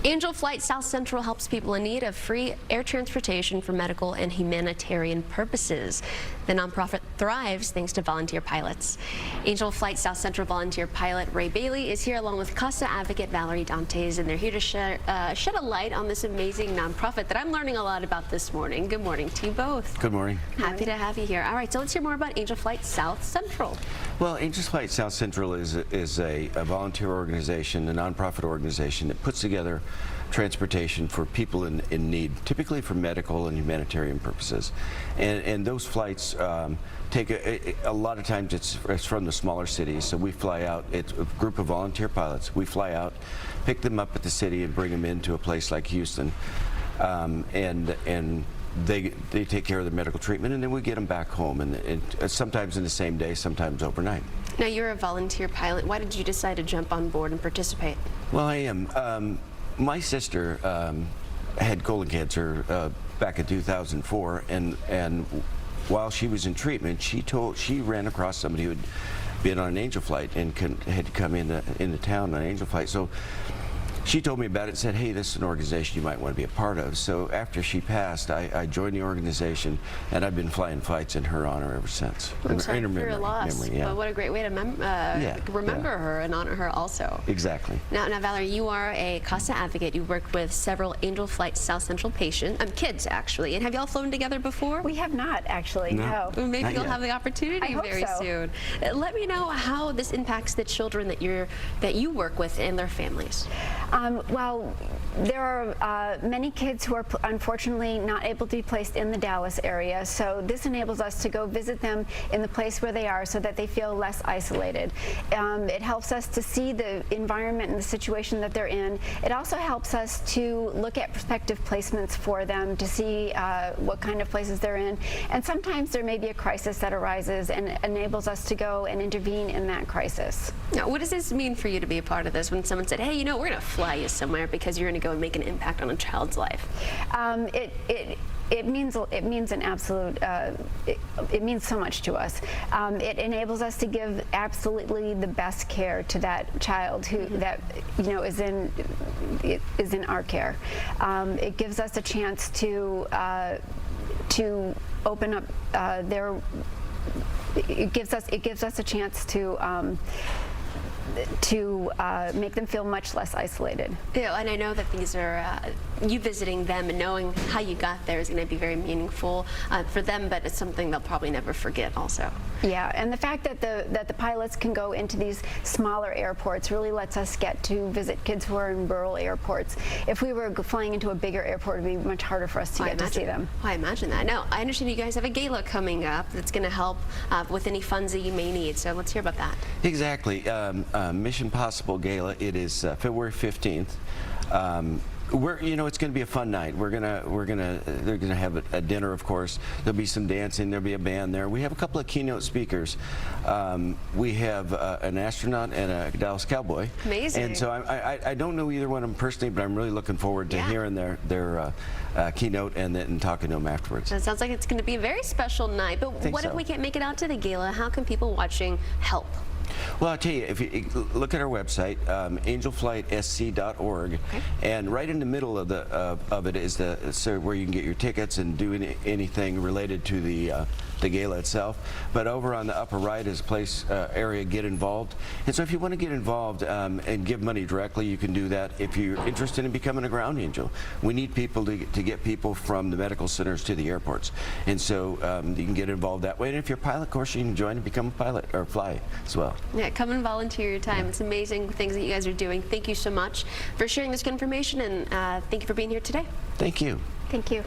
Angel Flight South Central helps people in need of free air transportation for medical and humanitarian purposes. The nonprofit thrives thanks to volunteer pilots. Angel Flight South Central volunteer pilot Ray Bailey is here along with Costa advocate Valerie Dantes, and they're here to shed a light on this amazing nonprofit that I'm learning a lot about this morning. Good morning to you both. Good morning. Happy to have you here. All right, so let's hear more about Angel Flight South Central. Well, Angel Flight South Central is a volunteer organization, a nonprofit organization that puts together transportation for people in need, typically for medical and humanitarian purposes. And those flights take a lot of times it's from the smaller cities, so we fly out, it's a group of volunteer pilots. We fly out, pick them up at the city and bring them into a place like Houston. And they take care of the medical treatment, and then we get them back home, and sometimes in the same day, sometimes overnight. Now, you're a volunteer pilot. Why did you decide to jump on board and participate? Well, I am. My sister had colon cancer back in 2004, and while she was in treatment, she ran across somebody who had been on an Angel Flight and had come into town on an Angel Flight. So she told me about it and said, hey, this is an organization you might want to be a part of. So after she passed, I joined the organization, and I've been flying flights in her honor ever since. I'm sorry for your loss. Yeah. But what a great way to remember her and honor her also. Exactly. Now, Valerie, you are a Costa advocate. You worked with several Angel Flight South Central kids, actually. And have y'all flown together before? We have not, actually, no. Well, maybe you'll have the opportunity very soon. Let me know how this impacts the children that you work with and their families. Well, there are many kids who are unfortunately not able to be placed in the Dallas area, so this enables us to go visit them in the place where they are so that they feel less isolated. It helps us to see the environment and the situation that they're in. It also helps us to look at prospective placements for them to see what kind of places they're in, and sometimes there may be a crisis that arises and enables us to go and intervene in that crisis. Now, what does this mean for you to be a part of this when someone said, hey, you know, we're going to fly you somewhere because you're going to go and make an impact on a child's life? It means an absolute. It means so much to us. It enables us to give absolutely the best care to that child who is in our care. It gives us a chance to open up their. It gives us a chance to make them feel much less isolated. Yeah, and I know that these are you visiting them and knowing how you got there is going to be very meaningful for them, but it's something they'll probably never forget also. Yeah, and the fact that the pilots can go into these smaller airports really lets us get to visit kids who are in rural airports. If we were flying into a bigger airport, it would be much harder for us to get to see them. I imagine that. Now, I understand you guys have a gala coming up that's going to help with any funds that you may need, so let's hear about that. Exactly. Mission Possible Gala. It is February 15th. It's going to be a fun night. They're gonna have a dinner, of course. There'll be some dancing. There'll be a band there. We have a couple of keynote speakers. We have an astronaut and a Dallas Cowboy. Amazing. And so I don't know either one of them personally, but I'm really looking forward to hearing their keynote and talking to them afterwards. That sounds like it's going to be a very special night. But what if we can't make it out to the gala? How can people watching help? Well, I'll tell you, if you look at our website, angelflightsc.org, and right in the middle of it is where you can get your tickets and do anything related to the gala itself. But over on the upper right is a place area Get Involved. And so if you want to get involved and give money directly, you can do that. If you're interested in becoming a ground angel, we need people to get people from the medical centers to the airports. And so you can get involved that way. And if you're a pilot, of course, you can join and become a pilot or fly as well. Yeah, come and volunteer your time. It's amazing things that you guys are doing. Thank you so much for sharing this information, and thank you for being here today. Thank you. Thank you.